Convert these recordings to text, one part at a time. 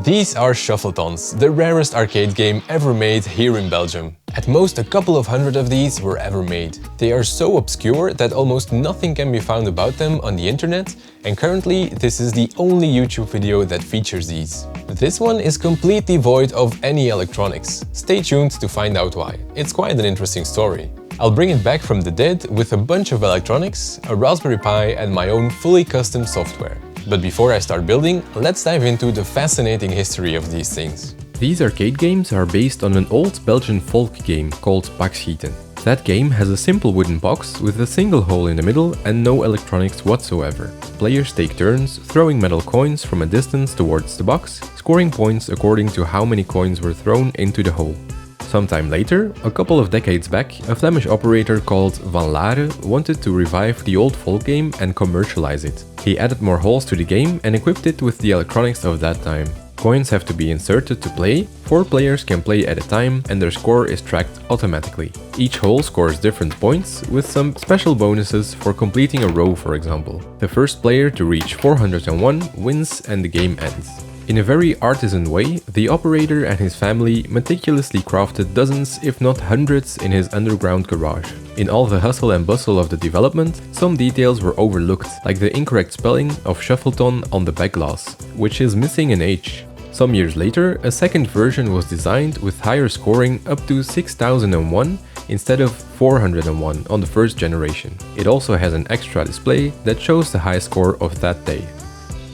These are shuffletons, the rarest arcade game ever made here in Belgium. At most a couple of hundred of these were ever made. They are so obscure that almost nothing can be found about them on the internet, and currently this is the only YouTube video that features these. This one is completely void of any electronics. Stay tuned to find out why. It's quite an interesting story. I'll bring it back from the dead with a bunch of electronics, a Raspberry Pi and my own fully custom software. But before I start building, let's dive into the fascinating history of these things. These arcade games are based on an old Belgian folk game called Bakschieten. That game has a simple wooden box with a single hole in the middle and no electronics whatsoever. Players take turns throwing metal coins from a distance towards the box, scoring points according to how many coins were thrown into the hole. Sometime later, a couple of decades back, a Flemish operator called Van Lare wanted to revive the old folk game and commercialize it. He added more holes to the game and equipped it with the electronics of that time. Coins have to be inserted to play, 4 players can play at a time and their score is tracked automatically. Each hole scores different points, with some special bonuses for completing a row, for example. The first player to reach 401 wins and the game ends. In a very artisan way, the operator and his family meticulously crafted dozens, if not hundreds, in his underground garage. In all the hustle and bustle of the development, some details were overlooked, like the incorrect spelling of shuffleton on the back glass, which is missing an H. Some years later, a second version was designed with higher scoring up to 6001 instead of 401 on the first generation. It also has an extra display that shows the high score of that day.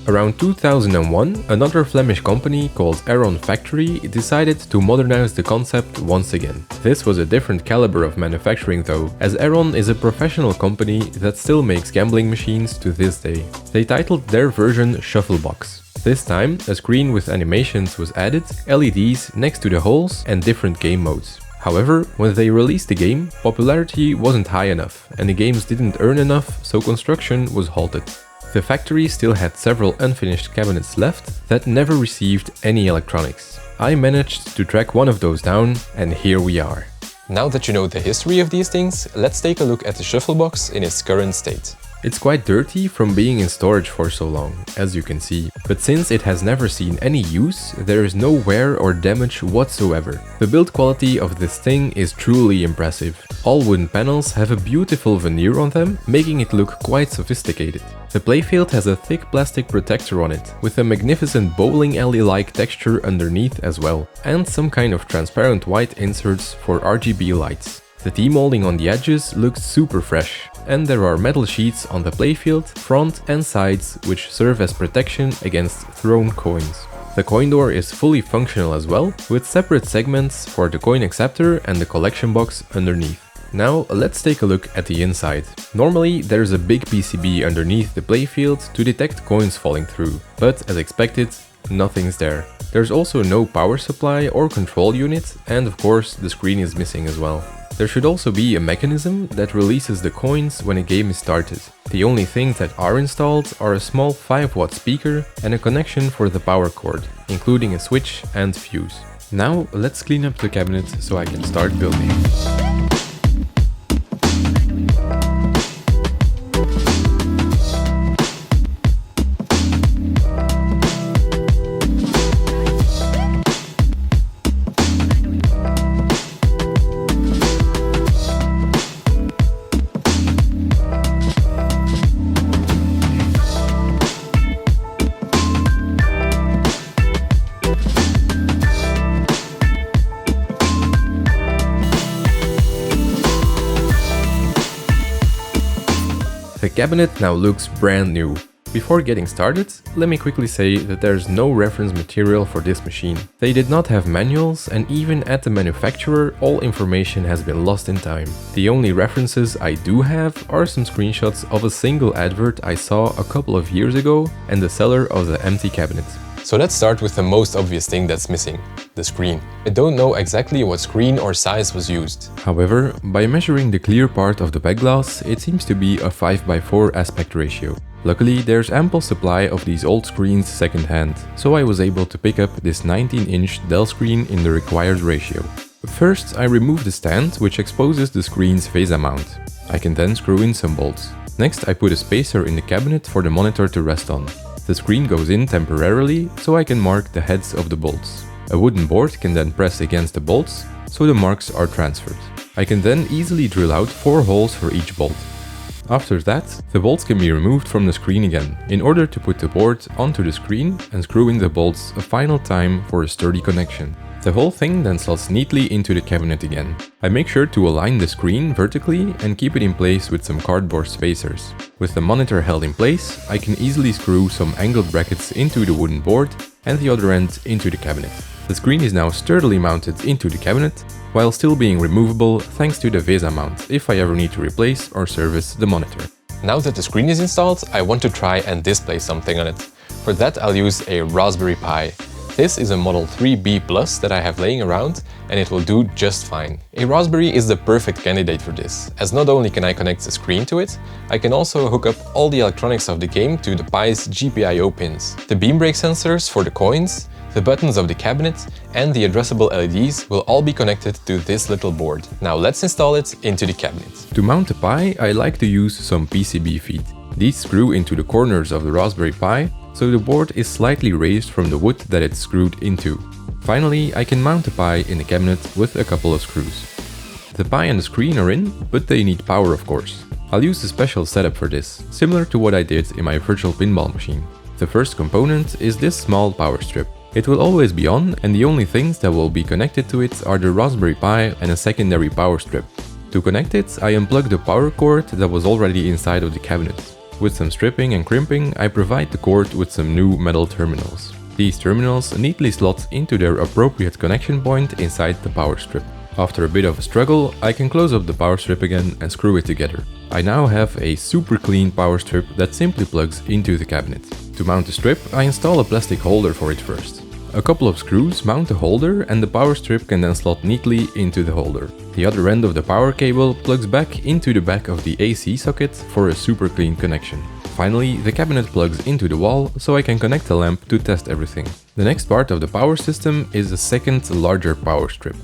Around 2001, another Flemish company called Aeron Factory decided to modernize the concept once again. This was a different caliber of manufacturing though, as Aeron is a professional company that still makes gambling machines to this day. They titled their version Shufflebox. This time, a screen with animations was added, LEDs next to the holes and different game modes. However, when they released the game, popularity wasn't high enough and the games didn't earn enough, so construction was halted. The factory still had several unfinished cabinets left that never received any electronics. I managed to track one of those down, and here we are. Now that you know the history of these things, let's take a look at the shufflebox in its current state. It's quite dirty from being in storage for so long, as you can see, but since it has never seen any use, there is no wear or damage whatsoever. The build quality of this thing is truly impressive. All wooden panels have a beautiful veneer on them, making it look quite sophisticated. The Playfield has a thick plastic protector on it, with a magnificent bowling alley-like texture underneath as well, and some kind of transparent white inserts for RGB lights. The T-molding on the edges looks super fresh, and there are metal sheets on the playfield, front and sides, which serve as protection against thrown coins. The coin door is fully functional as well, with separate segments for the coin acceptor and the collection box underneath. Now let's take a look at the inside. Normally there's a big PCB underneath the playfield to detect coins falling through, but as expected, nothing's there. There's also no power supply or control unit, and of course the screen is missing as well. There should also be a mechanism that releases the coins when a game is started. The only things that are installed are a small 5-watt speaker and a connection for the power cord, including a switch and fuse. Now let's clean up the cabinet so I can start building. The cabinet now looks brand new. Before getting started, let me quickly say that there's no reference material for this machine. They did not have manuals, and even at the manufacturer, all information has been lost in time. The only references I do have are some screenshots of a single advert I saw a couple of years ago and the seller of the empty cabinet. So let's start with the most obvious thing that's missing, the screen. I don't know exactly what screen or size was used. However, by measuring the clear part of the back glass, it seems to be a 5:4 aspect ratio. Luckily, there's ample supply of these old screens secondhand, so I was able to pick up this 19-inch Dell screen in the required ratio. First, I remove the stand, which exposes the screen's VESA mount. I can then screw in some bolts. Next, I put a spacer in the cabinet for the monitor to rest on. The screen goes in temporarily, so I can mark the heads of the bolts. A wooden board can then press against the bolts, so the marks are transferred. I can then easily drill out 4 holes for each bolt. After that, the bolts can be removed from the screen again, in order to put the board onto the screen and screw in the bolts a final time for a sturdy connection. The whole thing then slots neatly into the cabinet again. I make sure to align the screen vertically and keep it in place with some cardboard spacers. With the monitor held in place, I can easily screw some angled brackets into the wooden board and the other end into the cabinet. The screen is now sturdily mounted into the cabinet, while still being removable thanks to the VESA mount if I ever need to replace or service the monitor. Now that the screen is installed, I want to try and display something on it. For that, I'll use a Raspberry Pi. This is a Model 3B Plus that I have laying around, and it will do just fine. A Raspberry is the perfect candidate for this, as not only can I connect the screen to it, I can also hook up all the electronics of the game to the Pi's GPIO pins. The beam break sensors for the coins, the buttons of the cabinet, and the addressable LEDs will all be connected to this little board. Now let's install it into the cabinet. To mount the Pi, I like to use some PCB feet. These screw into the corners of the Raspberry Pi, so the board is slightly raised from the wood that it's screwed into. Finally, I can mount the Pi in the cabinet with a couple of screws. The Pi and the screen are in, but they need power of course. I'll use a special setup for this, similar to what I did in my virtual pinball machine. The first component is this small power strip. It will always be on, and the only things that will be connected to it are the Raspberry Pi and a secondary power strip. To connect it, I unplug the power cord that was already inside of the cabinet. With some stripping and crimping, I provide the cord with some new metal terminals. These terminals neatly slot into their appropriate connection point inside the power strip. After a bit of a struggle, I can close up the power strip again and screw it together. I now have a super clean power strip that simply plugs into the cabinet. To mount the strip, I install a plastic holder for it first. A couple of screws mount the holder and the power strip can then slot neatly into the holder. The other end of the power cable plugs back into the back of the AC socket for a super clean connection. Finally, the cabinet plugs into the wall so I can connect the lamp to test everything. The next part of the power system is a second larger power strip.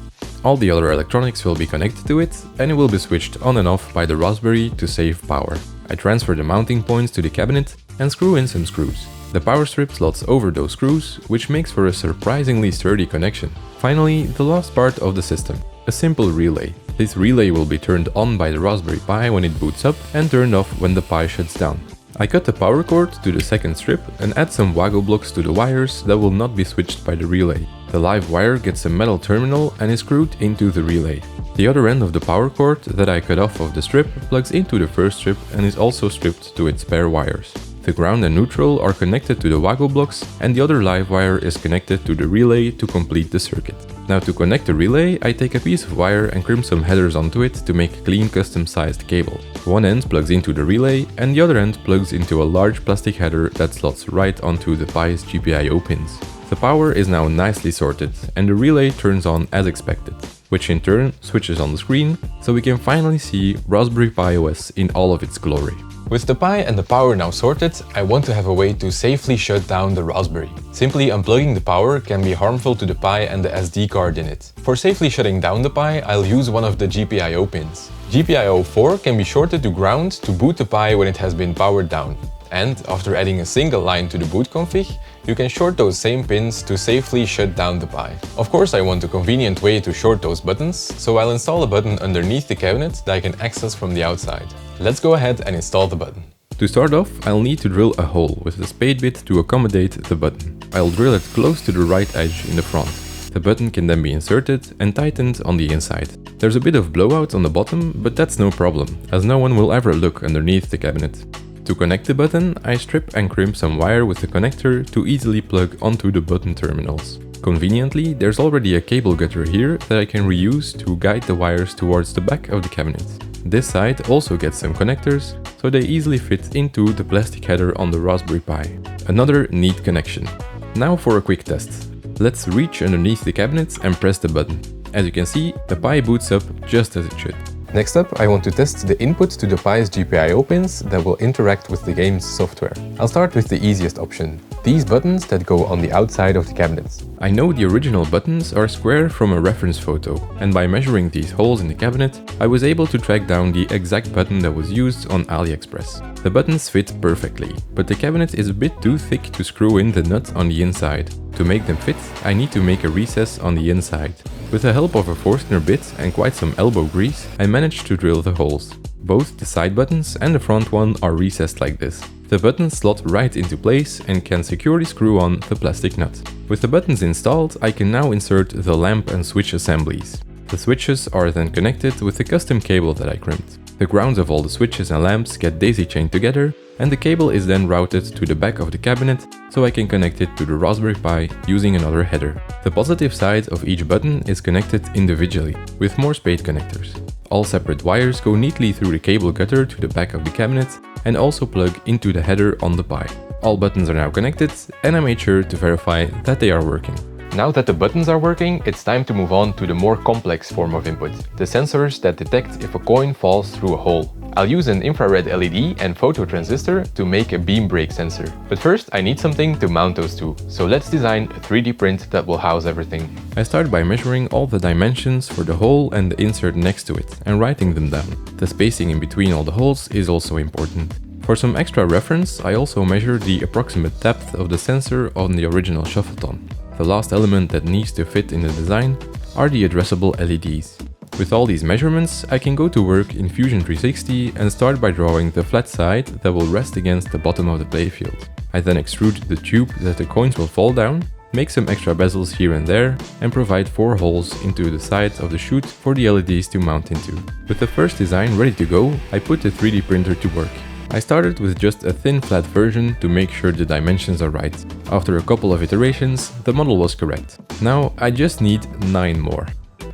All the other electronics will be connected to it and it will be switched on and off by the Raspberry to save power. I transfer the mounting points to the cabinet and screw in some screws. The power strip slots over those screws, which makes for a surprisingly sturdy connection. Finally, the last part of the system, a simple relay. This relay will be turned on by the Raspberry Pi when it boots up and turned off when the Pi shuts down. I cut the power cord to the second strip and add some waggle blocks to the wires that will not be switched by the relay. The live wire gets a metal terminal and is screwed into the relay. The other end of the power cord that I cut off of the strip plugs into the first strip and is also stripped to its spare wires. The ground and neutral are connected to the waggle blocks and the other live wire is connected to the relay to complete the circuit. Now to connect the relay, I take a piece of wire and crimp some headers onto it to make a clean custom sized cable. One end plugs into the relay and the other end plugs into a large plastic header that slots right onto the Pi's GPIO pins. The power is now nicely sorted and the relay turns on as expected, which in turn switches on the screen so we can finally see Raspberry Pi OS in all of its glory. With the Pi and the power now sorted, I want to have a way to safely shut down the Raspberry. Simply unplugging the power can be harmful to the Pi and the SD card in it. For safely shutting down the Pi, I'll use one of the GPIO pins. GPIO 4 can be shorted to ground to boot the Pi when it has been powered down. And after adding a single line to the boot config, you can short those same pins to safely shut down the Pi. Of course, I want a convenient way to short those buttons, so I'll install a button underneath the cabinet that I can access from the outside. Let's go ahead and install the button. To start off, I'll need to drill a hole with the spade bit to accommodate the button. I'll drill it close to the right edge in the front. The button can then be inserted and tightened on the inside. There's a bit of blowout on the bottom, but that's no problem, as no one will ever look underneath the cabinet. To connect the button, I strip and crimp some wire with the connector to easily plug onto the button terminals. Conveniently, there's already a cable gutter here that I can reuse to guide the wires towards the back of the cabinet. This side also gets some connectors, so they easily fit into the plastic header on the Raspberry Pi. Another neat connection. Now for a quick test. Let's reach underneath the cabinet and press the button. As you can see, the Pi boots up just as it should. Next up, I want to test the input to the Pi's GPIO pins that will interact with the game's software. I'll start with the easiest option. these buttons that go on the outside of the cabinets. I know the original buttons are square from a reference photo, and by measuring these holes in the cabinet, I was able to track down the exact button that was used on AliExpress. The buttons fit perfectly, but the cabinet is a bit too thick to screw in the nut on the inside. To make them fit, I need to make a recess on the inside. With the help of a Forstner bit and quite some elbow grease, I managed to drill the holes. Both the side buttons and the front one are recessed like this. The buttons slot right into place and can securely screw on the plastic nut. With the buttons installed, I can now insert the lamp and switch assemblies. The switches are then connected with the custom cable that I crimped. The grounds of all the switches and lamps get daisy-chained together, and the cable is then routed to the back of the cabinet so I can connect it to the Raspberry Pi using another header. The positive side of each button is connected individually, with more spade connectors. All separate wires go neatly through the cable gutter to the back of the cabinet and also plug into the header on the Pi. All buttons are now connected, and I made sure to verify that they are working. Now that the buttons are working, it's time to move on to the more complex form of input, the sensors that detect if a coin falls through a hole. I'll use an infrared LED and photo transistor to make a beam break sensor. But first I need something to mount those to, so let's design a 3D print that will house everything. I start by measuring all the dimensions for the hole and the insert next to it and writing them down. The spacing in between all the holes is also important. For some extra reference, I also measure the approximate depth of the sensor on the original Shuffleton. The last element that needs to fit in the design are the addressable LEDs. With all these measurements, I can go to work in Fusion 360 and start by drawing the flat side that will rest against the bottom of the playfield. I then extrude the tube that the coins will fall down, make some extra bezels here and there, and provide 4 holes into the sides of the chute for the LEDs to mount into. With the first design ready to go, I put the 3D printer to work. I started with just a thin flat version to make sure the dimensions are right. After a couple of iterations, the model was correct. Now I just need 9 more.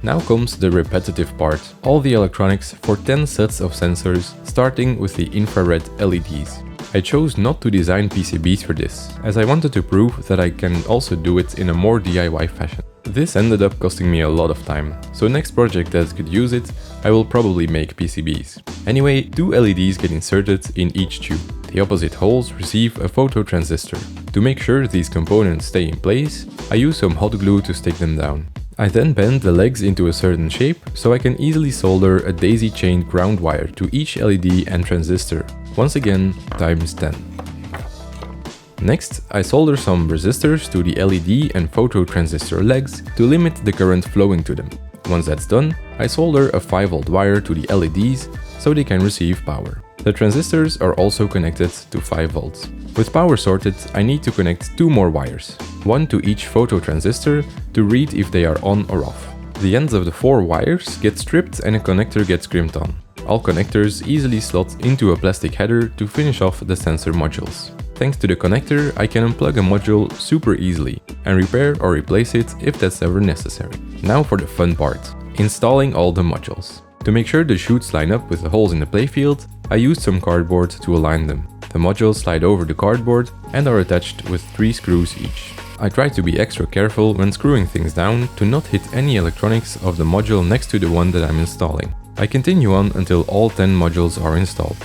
Now comes the repetitive part, all the electronics for 10 sets of sensors, starting with the infrared LEDs. I chose not to design PCBs for this, as I wanted to prove that I can also do it in a more DIY fashion. This ended up costing me a lot of time, so next project that could use it, I will probably make PCBs. Anyway, 2 LEDs get inserted in each tube. The opposite holes receive a photo transistor. To make sure these components stay in place, I use some hot glue to stick them down. I then bend the legs into a certain shape so I can easily solder a daisy-chained ground wire to each LED and transistor, once again times 10. Next, I solder some resistors to the LED and photo transistor legs to limit the current flowing to them. Once that's done, I solder a 5V wire to the LEDs so they can receive power. The transistors are also connected to 5V. With power sorted, I need to connect 2 more wires, one to each photo transistor to read if they are on or off. The ends of the 4 wires get stripped and a connector gets crimped on. All connectors easily slot into a plastic header to finish off the sensor modules. Thanks to the connector, I can unplug a module super easily and repair or replace it if that's ever necessary. Now for the fun part, installing all the modules. To make sure the chutes line up with the holes in the playfield, I used some cardboard to align them. The modules slide over the cardboard and are attached with 3 screws each. I try to be extra careful when screwing things down to not hit any electronics of the module next to the one that I'm installing. I continue on until all 10 modules are installed.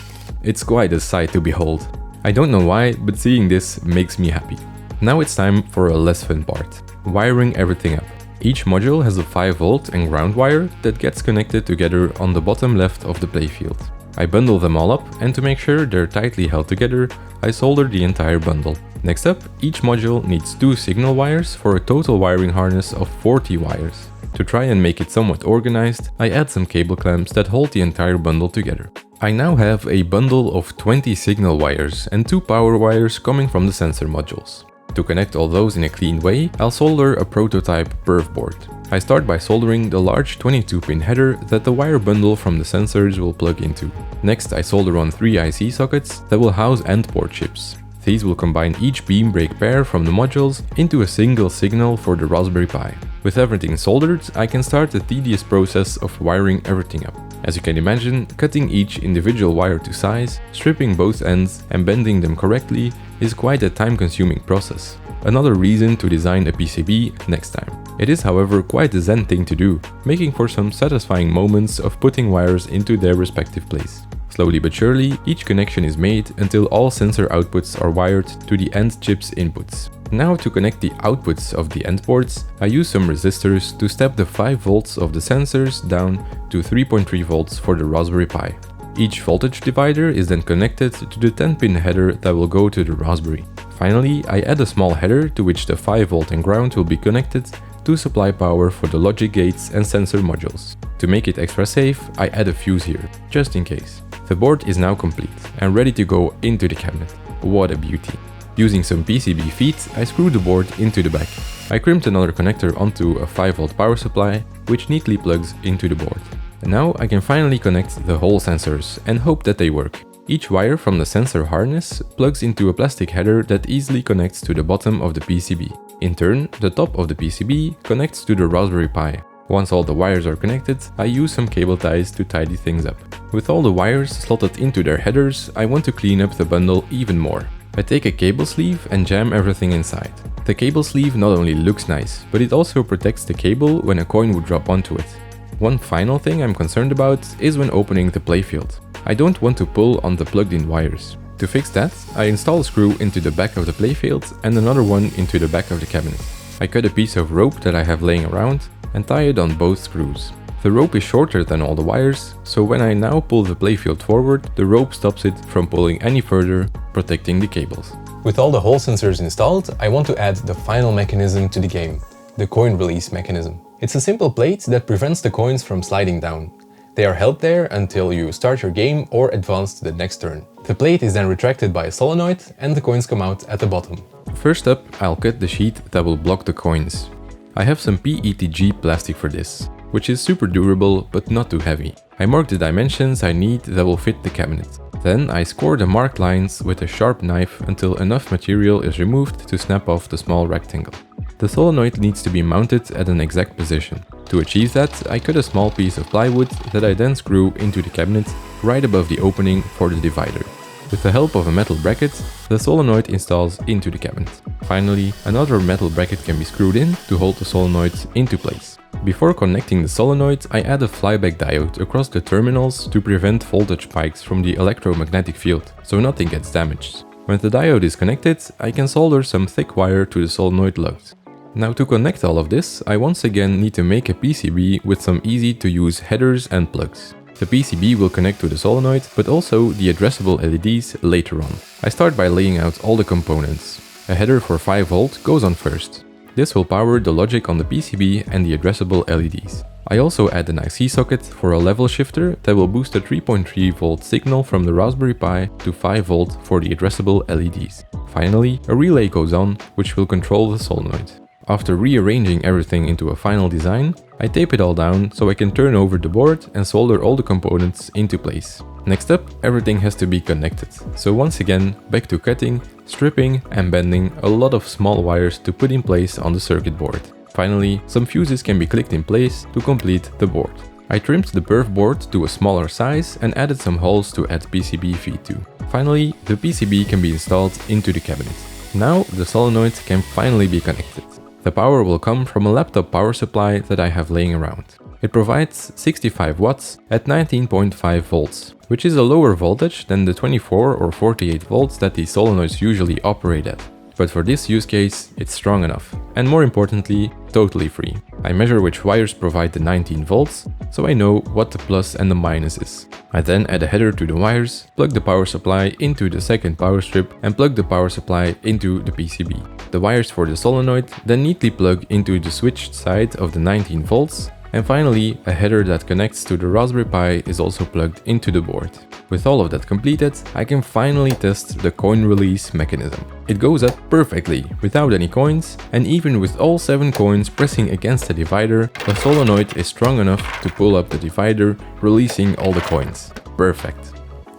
It's quite a sight to behold. I don't know why, but seeing this makes me happy. Now it's time for a less fun part, wiring everything up. Each module has a 5V and ground wire that gets connected together on the bottom left of the playfield. I bundle them all up, and to make sure they're tightly held together, I solder the entire bundle. Next up, each module needs 2 signal wires for a total wiring harness of 40 wires. To try and make it somewhat organized, I add some cable clamps that hold the entire bundle together. I now have a bundle of 20 signal wires and 2 power wires coming from the sensor modules. To connect all those in a clean way, I'll solder a prototype perf board. I start by soldering the large 22-pin header that the wire bundle from the sensors will plug into. Next, I solder on 3 IC sockets that will house end port chips. These will combine each beam break pair from the modules into a single signal for the Raspberry Pi. With everything soldered, I can start the tedious process of wiring everything up. As you can imagine, cutting each individual wire to size, stripping both ends and bending them correctly is quite a time-consuming process. Another reason to design a PCB next time. It is, however, quite a zen thing to do, making for some satisfying moments of putting wires into their respective place. Slowly but surely, each connection is made until all sensor outputs are wired to the end chip's inputs. Now to connect the outputs of the end ports, I use some resistors to step the 5 volts of the sensors down to 3.3 volts for the Raspberry Pi. Each voltage divider is then connected to the 10-pin header that will go to the Raspberry. Finally, I add a small header to which the 5 volt and ground will be connected to supply power for the logic gates and sensor modules. To make it extra safe, I add a fuse here, just in case. The board is now complete and ready to go into the cabinet. What a beauty. Using some PCB feet, I screw the board into the back. I crimped another connector onto a 5 volt power supply, which neatly plugs into the board. And now I can finally connect the whole sensors and hope that they work. Each wire from the sensor harness plugs into a plastic header that easily connects to the bottom of the PCB. In turn, the top of the PCB connects to the Raspberry Pi. Once all the wires are connected, I use some cable ties to tidy things up. With all the wires slotted into their headers, I want to clean up the bundle even more. I take a cable sleeve and jam everything inside. The cable sleeve not only looks nice, but it also protects the cable when a coin would drop onto it. One final thing I'm concerned about is when opening the Playfield. I don't want to pull on the plugged-in wires. To fix that, I install a screw into the back of the Playfield and another one into the back of the cabinet. I cut a piece of rope that I have laying around and tie it on both screws. The rope is shorter than all the wires, so when I now pull the Playfield forward, the rope stops it from pulling any further, protecting the cables. With all the Hall sensors installed, I want to add the final mechanism to the game, the coin release mechanism. It's a simple plate that prevents the coins from sliding down. They are held there until you start your game or advance to the next turn. The plate is then retracted by a solenoid and the coins come out at the bottom. First up, I'll cut the sheet that will block the coins. I have some PETG plastic for this, which is super durable but not too heavy. I mark the dimensions I need that will fit the cabinet. Then I score the marked lines with a sharp knife until enough material is removed to snap off the small rectangle. The solenoid needs to be mounted at an exact position. To achieve that, I cut a small piece of plywood that I then screw into the cabinet right above the opening for the divider. With the help of a metal bracket, the solenoid installs into the cabinet. Finally, another metal bracket can be screwed in to hold the solenoid into place. Before connecting the solenoid, I add a flyback diode across the terminals to prevent voltage spikes from the electromagnetic field, so nothing gets damaged. When the diode is connected, I can solder some thick wire to the solenoid lugs. Now to connect all of this, I once again need to make a PCB with some easy to use headers and plugs. The PCB will connect to the solenoid, but also the addressable LEDs later on. I start by laying out all the components. A header for 5 volt goes on first. This will power the logic on the PCB and the addressable LEDs. I also add an IC socket for a level shifter that will boost a 3.3 volt signal from the Raspberry Pi to 5 volt for the addressable LEDs. Finally, a relay goes on, which will control the solenoid. After rearranging everything into a final design, I tape it all down so I can turn over the board and solder all the components into place. Next up, everything has to be connected. So once again, back to cutting, stripping and bending a lot of small wires to put in place on the circuit board. Finally, some fuses can be clicked in place to complete the board. I trimmed the perf board to a smaller size and added some holes to add PCB feed to. Finally, the PCB can be installed into the cabinet. Now the solenoid can finally be connected. The power will come from a laptop power supply that I have laying around. It provides 65 watts at 19.5 volts, which is a lower voltage than the 24 or 48 volts that these solenoids usually operate at. But for this use case, it's strong enough, and more importantly, totally free. I measure which wires provide the 19 volts, so I know what the plus and the minus is. I then add a header to the wires, plug the power supply into the second power strip and plug the power supply into the PCB. The wires for the solenoid then neatly plug into the switched side of the 19 volts, and finally a header that connects to the Raspberry Pi is also plugged into the board. With all of that completed, I can finally test the coin release mechanism. It goes up perfectly, without any coins, and even with all 7 coins pressing against the divider, the solenoid is strong enough to pull up the divider, releasing all the coins. Perfect.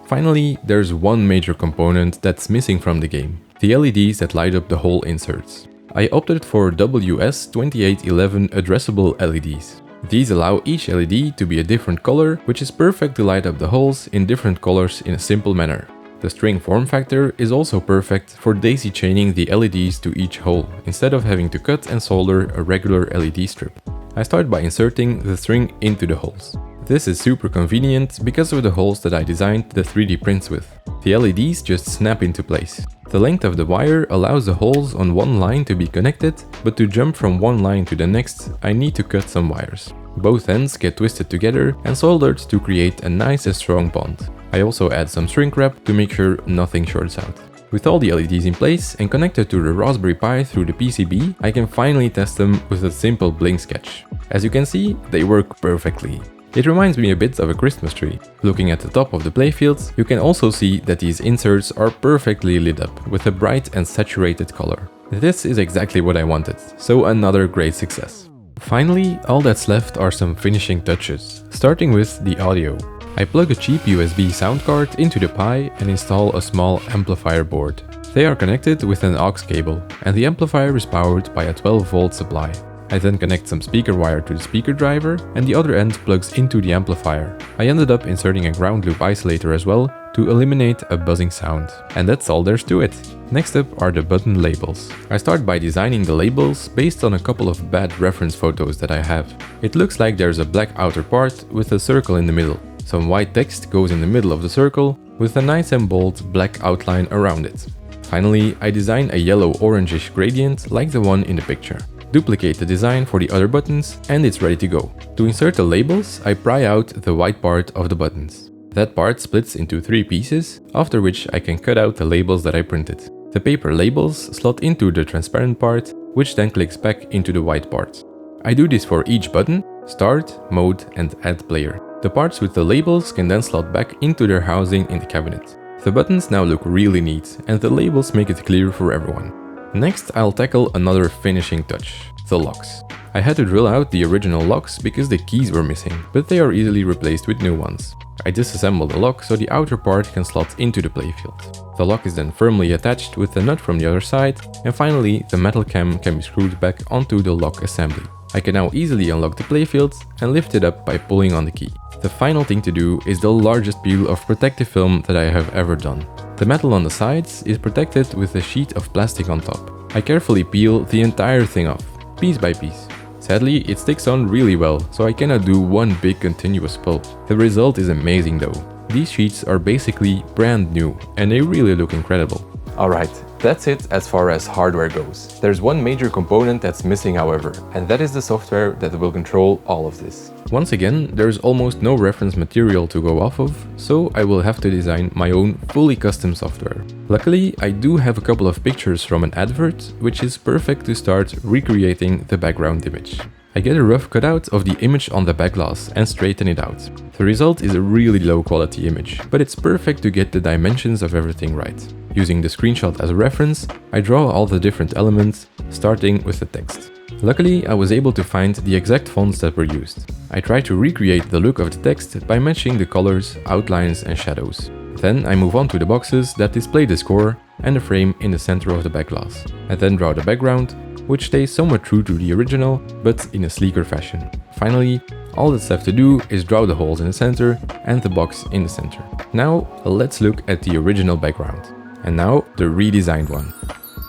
Finally, there's one major component that's missing from the game: the LEDs that light up the whole inserts. I opted for WS2811 addressable LEDs. These allow each LED to be a different color, which is perfect to light up the holes in different colors in a simple manner. The string form factor is also perfect for daisy chaining the LEDs to each hole, instead of having to cut and solder a regular LED strip. I start by inserting the string into the holes. This is super convenient because of the holes that I designed the 3D prints with. The LEDs just snap into place. The length of the wire allows the holes on one line to be connected, but to jump from one line to the next, I need to cut some wires. Both ends get twisted together and soldered to create a nice and strong bond. I also add some shrink wrap to make sure nothing shorts out. With all the LEDs in place and connected to the Raspberry Pi through the PCB, I can finally test them with a simple blink sketch. As you can see, they work perfectly. It reminds me a bit of a Christmas tree. Looking at the top of the Playfield, you can also see that these inserts are perfectly lit up with a bright and saturated color. This is exactly what I wanted, so another great success. Finally, all that's left are some finishing touches, starting with the audio. I plug a cheap USB sound card into the Pi and install a small amplifier board. They are connected with an aux cable, and the amplifier is powered by a 12-volt supply. I then connect some speaker wire to the speaker driver, and the other end plugs into the amplifier. I ended up inserting a ground loop isolator as well to eliminate a buzzing sound. And that's all there's to it. Next up are the button labels. I start by designing the labels based on a couple of bad reference photos that I have. It looks like there's a black outer part with a circle in the middle. Some white text goes in the middle of the circle with a nice and bold black outline around it. Finally, I design a yellow-orangish gradient like the one in the picture. Duplicate the design for the other buttons and it's ready to go. To insert the labels, I pry out the white part of the buttons. That part splits into 3 pieces, after which I can cut out the labels that I printed. The paper labels slot into the transparent part, which then clicks back into the white part. I do this for each button: Start, Mode and Add Player. The parts with the labels can then slot back into their housing in the cabinet. The buttons now look really neat and the labels make it clear for everyone. Next, I'll tackle another finishing touch: the locks. I had to drill out the original locks because the keys were missing, but they are easily replaced with new ones. I disassemble the lock so the outer part can slot into the Playfield. The lock is then firmly attached with the nut from the other side, and finally the metal cam can be screwed back onto the lock assembly. I can now easily unlock the Playfield and lift it up by pulling on the key. The final thing to do is the largest peel of protective film that I have ever done. The metal on the sides is protected with a sheet of plastic on top. I carefully peel the entire thing off, piece by piece. Sadly, it sticks on really well, so I cannot do one big continuous pull. The result is amazing though. These sheets are basically brand new, and they really look incredible. Alright, that's it as far as hardware goes. There's one major component that's missing however, and that is the software that will control all of this. Once again, there's almost no reference material to go off of, so I will have to design my own fully custom software. Luckily, I do have a couple of pictures from an advert, which is perfect to start recreating the background image. I get a rough cutout of the image on the back glass and straighten it out. The result is a really low quality image, but it's perfect to get the dimensions of everything right. Using the screenshot as a reference, I draw all the different elements, starting with the text. Luckily, I was able to find the exact fonts that were used. I try to recreate the look of the text by matching the colors, outlines and shadows. Then I move on to the boxes that display the score and the frame in the center of the back glass. I then draw the background, which stays somewhat true to the original, but in a sleeker fashion. Finally, all that's left to do is draw the holes in the center and the box in the center. Now, let's look at the original background. And now, the redesigned one.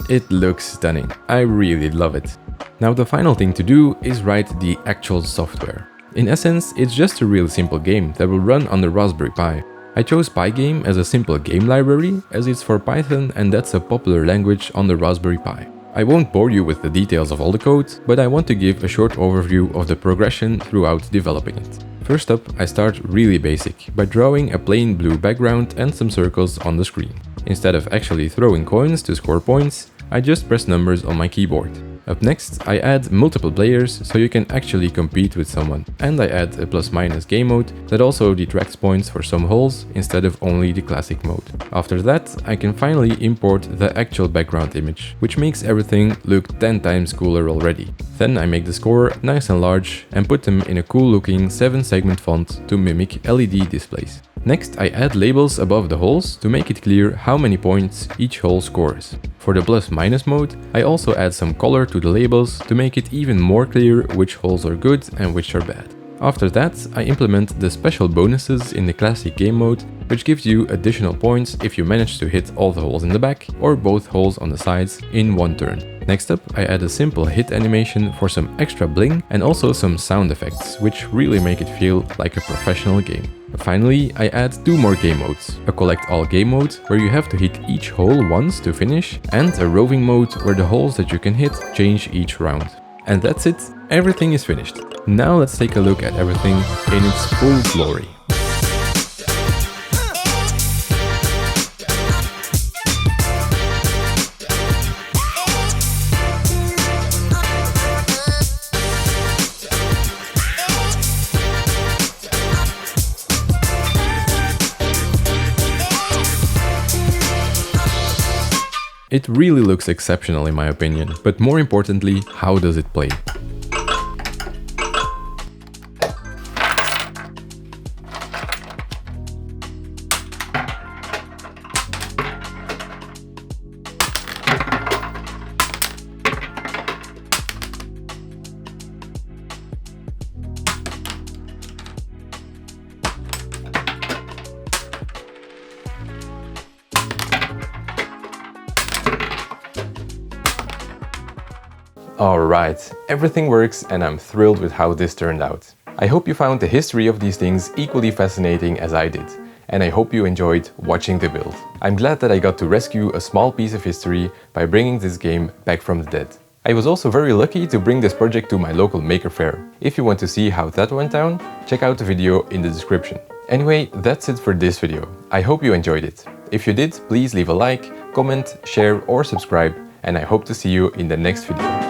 It looks stunning. I really love it. Now the final thing to do is write the actual software. In essence, it's just a real simple game that will run on the Raspberry Pi. I chose Pygame as a simple game library as it's for Python and that's a popular language on the Raspberry Pi. I won't bore you with the details of all the code, but I want to give a short overview of the progression throughout developing it. First up, I start really basic by drawing a plain blue background and some circles on the screen. Instead of actually throwing coins to score points, I just press numbers on my keyboard. Up next, I add multiple players so you can actually compete with someone, and I add a plus-minus game mode that also detracts points for some holes instead of only the classic mode. After that, I can finally import the actual background image, which makes everything look 10 times cooler already. Then I make the score nice and large and put them in a cool looking 7-segment font to mimic LED displays. Next, I add labels above the holes to make it clear how many points each hole scores. For the plus-minus mode, I also add some color to the labels to make it even more clear which holes are good and which are bad. After that, I implement the special bonuses in the classic game mode, which gives you additional points if you manage to hit all the holes in the back or both holes on the sides in one turn. Next up, I add a simple hit animation for some extra bling and also some sound effects, which really make it feel like a professional game. Finally, I add 2 more game modes, a collect all game mode where you have to hit each hole once to finish, and a roving mode where the holes that you can hit change each round. And that's it, everything is finished. Now let's take a look at everything in its full glory. It really looks exceptional in my opinion, but more importantly, how does it play? Alright, everything works and I'm thrilled with how this turned out. I hope you found the history of these things equally fascinating as I did, and I hope you enjoyed watching the build. I'm glad that I got to rescue a small piece of history by bringing this game back from the dead. I was also very lucky to bring this project to my local maker fair. If you want to see how that went down, check out the video in the description. Anyway, that's it for this video. I hope you enjoyed it. If you did, please leave a like, comment, share or subscribe, and I hope to see you in the next video.